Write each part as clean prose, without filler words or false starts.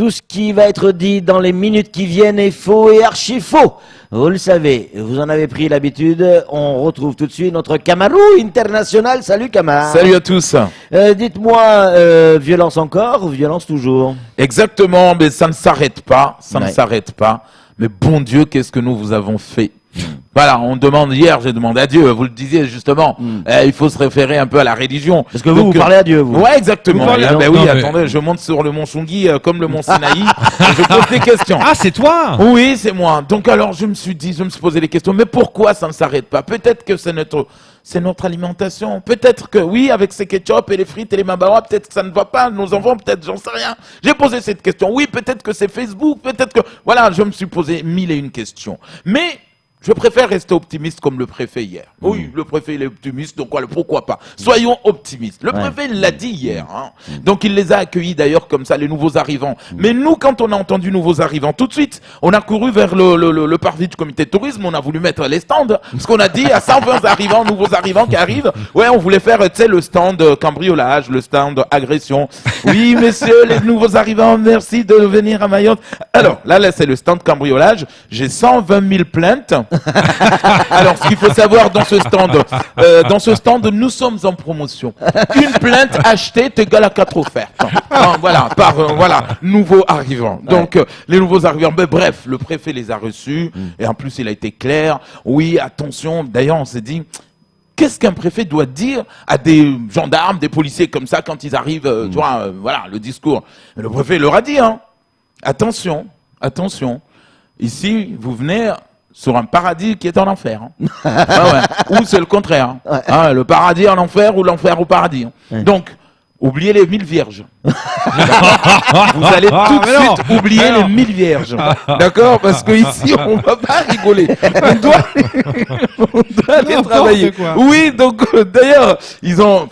Tout ce qui va être dit dans les minutes qui viennent est faux et archi faux. Vous le savez, vous en avez pris l'habitude. On retrouve tout de suite notre Camarou international. Salut Camar. Salut à tous. Dites-moi, violence encore ou violence toujours? Exactement, mais ça ne s'arrête pas, ça ne s'arrête pas. Mais bon Dieu, qu'est-ce que nous vous avons fait? Voilà, on demande, hier j'ai demandé à Dieu, vous le disiez justement, il faut se référer un peu à la religion. Parce que vous parlez à Dieu, vous. Ouais, exactement. Parlez, Oui, attendez, je monte sur le mont Chungi comme le mont Sinaï, et je pose des questions. Ah, c'est toi? Oui, c'est moi. Donc alors je me suis posé des questions, mais pourquoi ça ne s'arrête pas? Peut-être que c'est notre alimentation. Peut-être que oui, avec ces ketchup et les frites et les mabawa, peut-être que ça ne va pas. Nos enfants, peut-être, j'en sais rien. J'ai posé cette question. Oui, peut-être que c'est Facebook, peut-être que... Voilà, je me suis posé 1001 questions. Mais... je préfère rester optimiste comme le préfet hier. Oui, le préfet il est optimiste, donc voilà, pourquoi pas. Soyons optimistes. Le préfet il l'a dit hier. Hein. Donc il les a accueillis d'ailleurs comme ça, les nouveaux arrivants. Mais nous, quand on a entendu nouveaux arrivants, tout de suite, on a couru vers le parvis du comité de tourisme, on a voulu mettre les stands. Parce qu'on a dit à 120 arrivants, nouveaux arrivants qui arrivent, ouais, on voulait faire, tu sais, le stand cambriolage, le stand agression. Oui, messieurs, les nouveaux arrivants, merci de venir à Mayotte. Alors, là, c'est le stand cambriolage. J'ai 120 000 plaintes. Alors, ce qu'il faut savoir dans ce stand, nous sommes en promotion. Une plainte achetée est égale à 4 offertes. Voilà, nouveaux arrivants. Donc, les nouveaux arrivants, mais bref, le préfet les a reçus, et en plus, il a été clair. Oui, attention, d'ailleurs, on s'est dit, qu'est-ce qu'un préfet doit dire à des gendarmes, des policiers comme ça, quand ils arrivent, tu vois, voilà, le discours. Le préfet leur a dit, hein, attention, ici, vous venez sur un paradis qui est en enfer. Hein. Ou c'est le contraire. Hein, le paradis en enfer ou l'enfer au paradis. Hein. Donc, oubliez les 1000 vierges. Vous allez tout de suite oublier les 1000 vierges. D'accord? Parce que ici, on ne va pas rigoler. On doit aller travailler. Oui, donc d'ailleurs,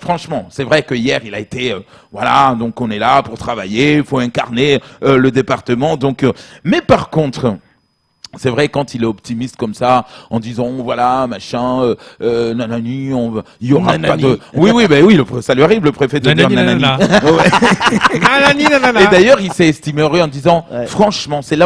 franchement, c'est vrai que hier, il a été, voilà, donc on est là pour travailler, il faut incarner le département. Donc, mais par contre, c'est vrai, quand il est optimiste comme ça, en disant, voilà, machin, nanani, il y aura pas de... Oui, ça lui arrive, le préfet de dire nanani. Et d'ailleurs, il s'est estimé heureux en disant, franchement, c'est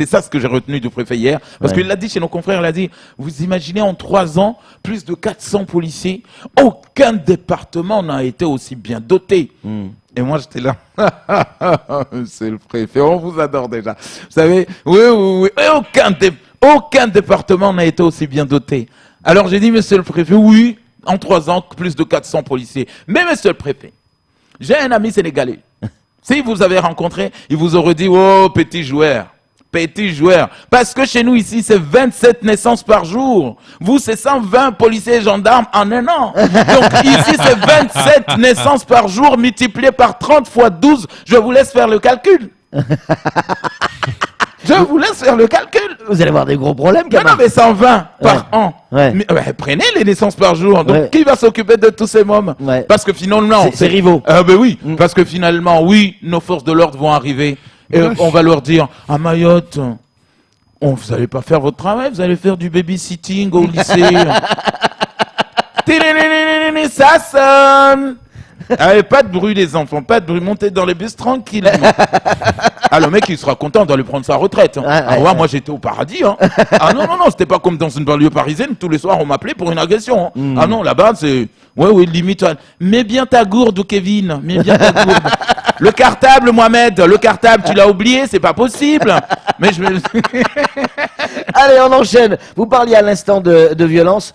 ça ce que j'ai retenu du préfet hier, parce qu'il l'a dit chez nos confrères, il a dit, vous imaginez, en 3 ans, plus de 400 policiers, aucun département n'a été aussi bien doté. Et moi, j'étais là. C'est le préfet, on vous adore déjà. Vous savez, oui. Et aucun département n'a été aussi bien doté. Alors, j'ai dit, monsieur le préfet, oui, en 3 ans, plus de 400 policiers. Mais, monsieur le préfet, j'ai un ami sénégalais. Si vous avez rencontré, il vous aurait dit, oh, petit joueur. Parce que chez nous, ici, c'est 27 naissances par jour. Vous, c'est 120 policiers et gendarmes en un an. Donc, ici, c'est 27 naissances par jour multiplié par 30 fois 12. Je vous laisse faire le calcul. Vous allez avoir des gros problèmes, Non, mais 120 par an. Mais, prenez les naissances par jour. Donc, qui va s'occuper de tous ces mômes? Parce que finalement... C'est rivaux. Oui. Parce que finalement, oui, nos forces de l'ordre vont arriver. Et on va leur dire, à Mayotte, vous n'allez pas faire votre travail, vous allez faire du babysitting au lycée. Ça sonne. Allez, pas de bruit les enfants, pas de bruit, montez dans les bus tranquillement. Ah, le mec il sera content d'aller prendre sa retraite. Hein. Moi j'étais au paradis. Hein. Ah non, c'était pas comme dans une banlieue parisienne, tous les soirs on m'appelait pour une agression. Hein. Ah non, là-bas c'est... Ouais, limite. Mets bien ta gourde, Kevin, mets bien ta gourde. Le cartable, Mohamed, tu l'as oublié, c'est pas possible. Mais Allez, on enchaîne. Vous parliez à l'instant de violence.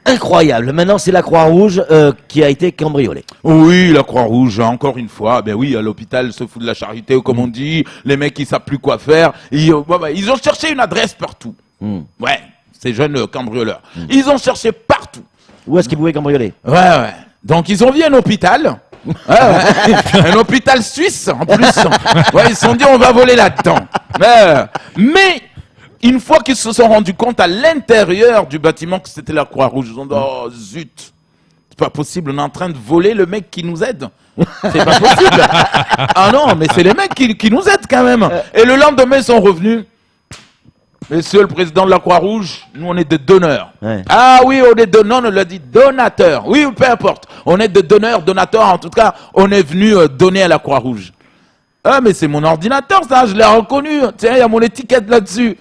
Incroyable. Maintenant, c'est la Croix-Rouge qui a été cambriolée. Oui, la Croix-Rouge, encore une fois. Ben oui, à l'hôpital se fout de la charité, comme on dit. Les mecs, ils savent plus quoi faire. Ils ont cherché une adresse partout. Ouais, ces jeunes cambrioleurs. Ils ont cherché partout. Où est-ce qu'ils pouvaient cambrioler? Ouais. Donc, ils ont vu un hôpital. Un hôpital suisse, en plus. Ouais, ils se sont dit, on va voler là-dedans. Mais une fois qu'ils se sont rendus compte à l'intérieur du bâtiment que c'était la Croix-Rouge, ils ont dit, oh zut, c'est pas possible, on est en train de voler le mec qui nous aide. C'est pas possible. Ah non, mais c'est les mecs qui nous aident quand même. Et le lendemain, ils sont revenus. Monsieur le président de la Croix-Rouge, nous on est des donneurs. Ah oui, on est donneurs, on l'a dit donateurs. Oui, peu importe. On est des donneurs, donateurs, en tout cas, on est venu donner à la Croix-Rouge. Ah, mais c'est mon ordinateur, ça, je l'ai reconnu. Tiens, il y a mon étiquette là-dessus.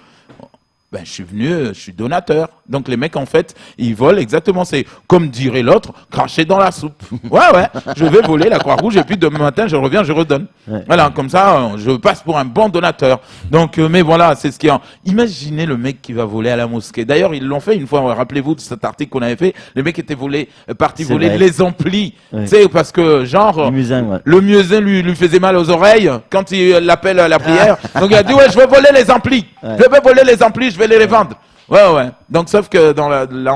Ben, je suis venu, je suis donateur. Donc, les mecs, en fait, ils volent exactement. C'est, comme dirait l'autre, cracher dans la soupe. Ouais, je vais voler la Croix-Rouge et puis demain matin, je reviens, je redonne. Ouais. Voilà, comme ça, je passe pour un bon donateur. Donc, mais voilà, c'est ce qui est. Imaginez le mec qui va voler à la mosquée. D'ailleurs, ils l'ont fait une fois, rappelez-vous de cet article qu'on avait fait. Le mec était parti voler les amplis. Ouais. Tu sais, parce que, genre, le muezzin lui faisait mal aux oreilles quand il l'appelle à la prière. Donc, il a dit, ouais, je vais voler les amplis. Ouais. Je vais voler les amplis, je vais les vendre. Ouais. Donc, sauf que dans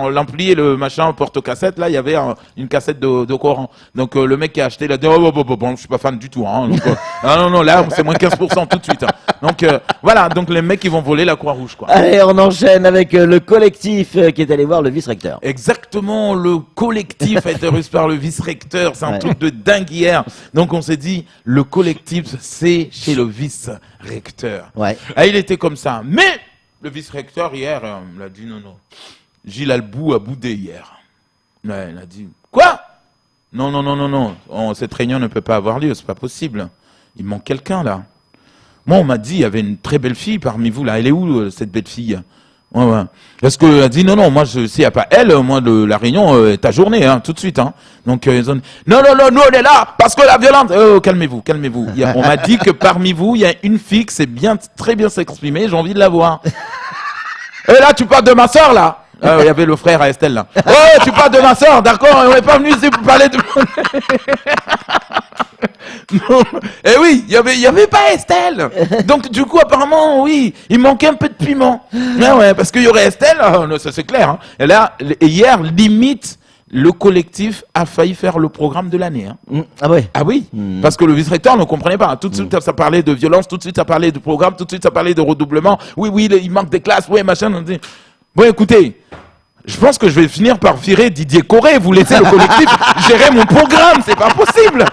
l'ampli et le machin porte-cassette, là, il y avait une cassette de Coran. Donc, le mec qui a acheté, il a dit, bon, je suis pas fan du tout, hein. Donc, non, là, c'est moins 15% tout de suite. Hein. Donc, voilà. Donc, les mecs, ils vont voler la Croix-Rouge, quoi. Allez, on enchaîne avec le collectif qui est allé voir le vice-recteur. Exactement. Le collectif a été reçu par le vice-recteur. C'est un truc de dingue hier. Donc, on s'est dit, le collectif, c'est chez le vice-recteur. Ouais. Ah, il était comme ça. Mais, le vice-recteur, hier, il a dit non. Gilles Albou a boudé hier. Ouais, il a dit, quoi? Non. Cette réunion ne peut pas avoir lieu, c'est pas possible. Il manque quelqu'un, là. Moi, on m'a dit, il y avait une très belle fille parmi vous, là. Elle est où, cette belle fille? Ouais. Parce qu'elle a dit, non, moi, s'il n'y a pas elle, moi, la réunion est ajournée, hein, tout de suite, hein. Donc, ils ont dit, non, nous, on est là, parce que la violence, calmez-vous. On m'a dit que parmi vous, il y a une fille qui sait très bien s'exprimer, j'ai envie de la voir. Et là, tu parles de ma sœur, là. Il y avait le frère à Estelle, là. Oh, tu parles de ma sœur, d'accord, on n'est pas venu ici pour parler de... Non. Et oui, il y avait pas Estelle. Donc du coup apparemment oui, il manquait un peu de piment. Ouais, parce qu'il y aurait Estelle, ça c'est clair. Hein. Et là hier limite le collectif a failli faire le programme de l'année. Hein. Ah ouais. Ah oui. Parce que le vice-recteur ne comprenait pas. Tout de suite ça parlait de violence, tout de suite ça parlait de programme, tout de suite ça parlait de redoublement. Oui, il manque des classes, ouais machin. On dit... Bon écoutez. Je pense que je vais finir par virer Didier Corré. Vous laissez le collectif gérer mon programme, c'est pas possible.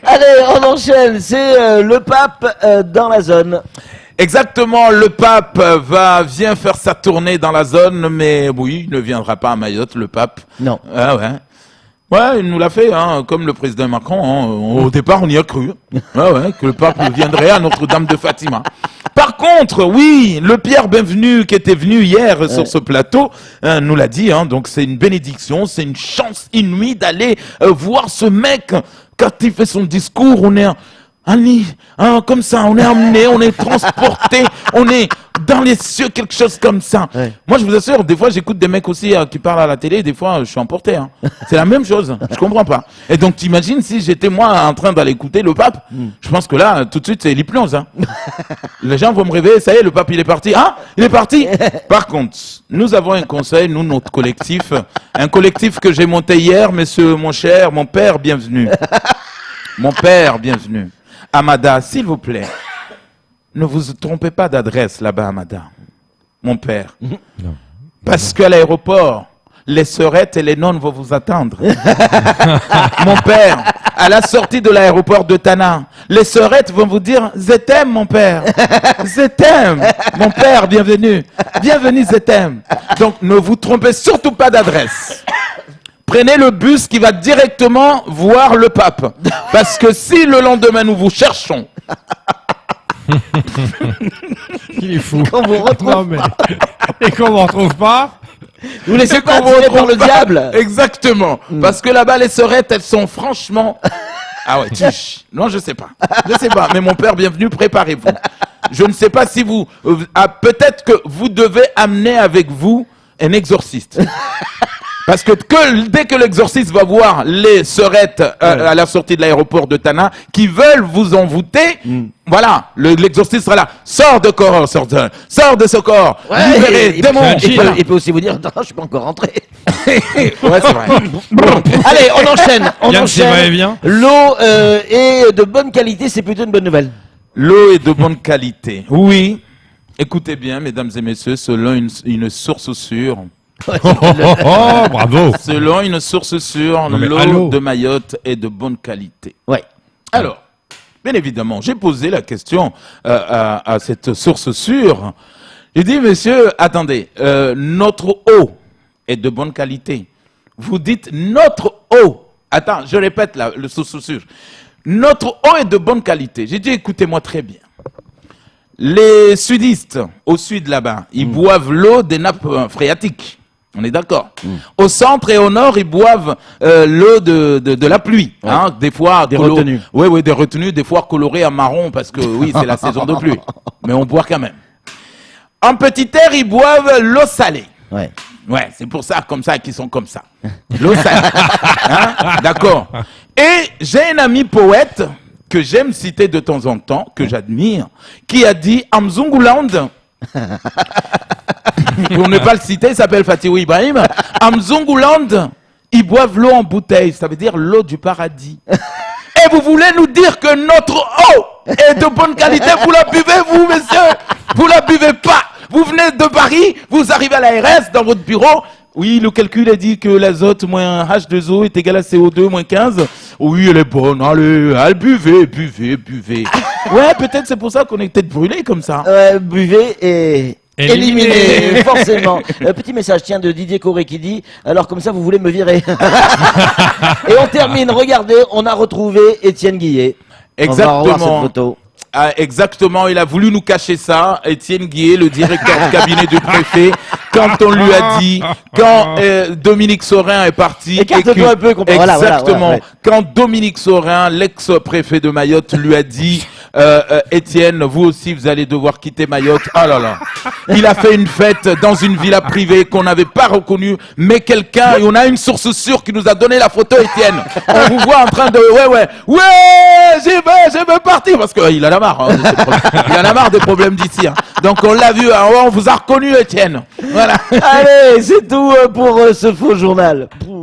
Allez, on enchaîne. C'est le pape dans la zone. Exactement, le pape vient faire sa tournée dans la zone, mais oui, il ne viendra pas à Mayotte, le pape. Non. Ah ouais. Ouais, il nous l'a fait, hein, comme le président Macron. Hein. Au départ, on y a cru. Ouais, que le pape viendrait à Notre-Dame de Fatima. Par contre, oui, le Pierre Bienvenu qui était venu hier sur ce plateau nous l'a dit. Hein, donc c'est une bénédiction, c'est une chance inouïe d'aller voir ce mec. Quand il fait son discours, on est comme ça, on est emmené, on est transporté, on est dans les cieux, quelque chose comme ça. Ouais. Moi, je vous assure, des fois, j'écoute des mecs aussi qui parlent à la télé, des fois, je suis emporté. Hein. C'est la même chose, je comprends pas. Et donc, t'imagines si j'étais moi en train d'aller écouter le pape, je pense que là, tout de suite, c'est l'hypnose. Hein. Les gens vont me réveiller, ça y est, le pape, il est parti. Ah, il est parti. Par contre, nous avons un conseil, nous, notre collectif, un collectif que j'ai monté hier, monsieur, mon père, bienvenue. Mon père, bienvenue. Amada, s'il vous plaît, ne vous trompez pas d'adresse là-bas, Amada, mon père. Non. Parce qu'à l'aéroport, les sœurettes et les nonnes vont vous attendre. Mon père, à la sortie de l'aéroport de Tana, les sœurettes vont vous dire « Je t'aime, mon père. Je t'aime. Mon père, bienvenue. Bienvenue, je t'aime. » Donc, ne vous trompez surtout pas d'adresse. Prenez le bus qui va directement voir le pape. Parce que si le lendemain nous vous cherchons... Il est fou. Qu'on vous retrouve pas. Et qu'on vous retrouve pas. Vous laissez pas tirer par le diable. Exactement. Parce que là-bas, les sœurettes, elles sont franchement... Ah ouais, non, je sais pas. Mais mon père, bienvenue, préparez-vous. Je ne sais pas si vous... peut-être que vous devez amener avec vous un exorciste. Parce que dès que l'exorciste va voir les sœurettes à la sortie de l'aéroport de Tana qui veulent vous envoûter, voilà, l'exorciste sera là. Sors de ce corps. Ouais, libérez, démon. Il peut aussi vous dire, non, je suis pas encore rentré. Ouais, c'est vrai. Bon, allez, on enchaîne. Bien. L'eau est de bonne qualité, c'est plutôt une bonne nouvelle. L'eau est de bonne qualité. Oui. Écoutez bien, mesdames et messieurs, selon une source sûre. Bravo. Selon une source sûre, l'eau de Mayotte est de bonne qualité. Ouais. Alors, bien évidemment, j'ai posé la question à cette source sûre. J'ai dit, monsieur, attendez, notre eau est de bonne qualité. Vous dites notre eau. Attends, je répète le source sûre. Notre eau est de bonne qualité. J'ai dit, écoutez-moi très bien. Les sudistes, au sud là-bas, ils boivent l'eau des nappes phréatiques. On est d'accord. Au centre et au nord, ils boivent l'eau de la pluie. Ouais. Hein, des fois, Des retenues. Oui, des retenues, des fois colorées à marron parce que oui, c'est la saison de pluie. Mais on boit quand même. En petit air, ils boivent l'eau salée. Ouais. Ouais, c'est pour ça, comme ça, qu'ils sont comme ça. L'eau salée. Hein, d'accord. Et j'ai un ami poète que j'aime citer de temps en temps, que j'admire, qui a dit Amzunguland. Pour ne pas le citer, il s'appelle Fatih Ibrahim. Amzunguland, ils boivent l'eau en bouteille, ça veut dire l'eau du paradis. Et vous voulez nous dire que notre eau est de bonne qualité, vous la buvez, vous, messieurs? Vous la buvez pas. Vous venez de Paris, vous arrivez à l'ARS dans votre bureau. Oui, le calcul a dit que l'azote moins H2O est égal à CO2 moins 15. Oui, elle est bonne. Allez, buvez. Ouais, peut-être c'est pour ça qu'on est peut-être brûlé comme ça. Buvez et Éliminé. éliminez, forcément. Petit message, tiens, de Didier Corré qui dit, alors comme ça, vous voulez me virer. Et on termine, regardez, on a retrouvé Étienne Guillet. On va revoir cette Exactement. photo. Ah, exactement, il a voulu nous cacher ça. Étienne Guillet, le directeur de cabinet du préfet, quand on lui a dit, quand Dominique Saurin est parti, Écarte-toi un peu, comparé. Voilà, exactement, voilà, ouais. quand Dominique Saurin, l'ex-préfet de Mayotte, lui a dit, Étienne, vous aussi, vous allez devoir quitter Mayotte. Ah là là. Il a fait une fête dans une villa privée qu'on n'avait pas reconnue, mais quelqu'un, et on a une source sûre qui nous a donné la photo, Étienne. On vous voit en train de, ouais, je veux partir, parce qu'il en a marre, hein, de ces problèmes. Il en a marre des problèmes d'ici, hein. Donc on l'a vu, hein, on vous a reconnu, Étienne. Voilà. Allez, c'est tout pour ce faux journal. Pouh.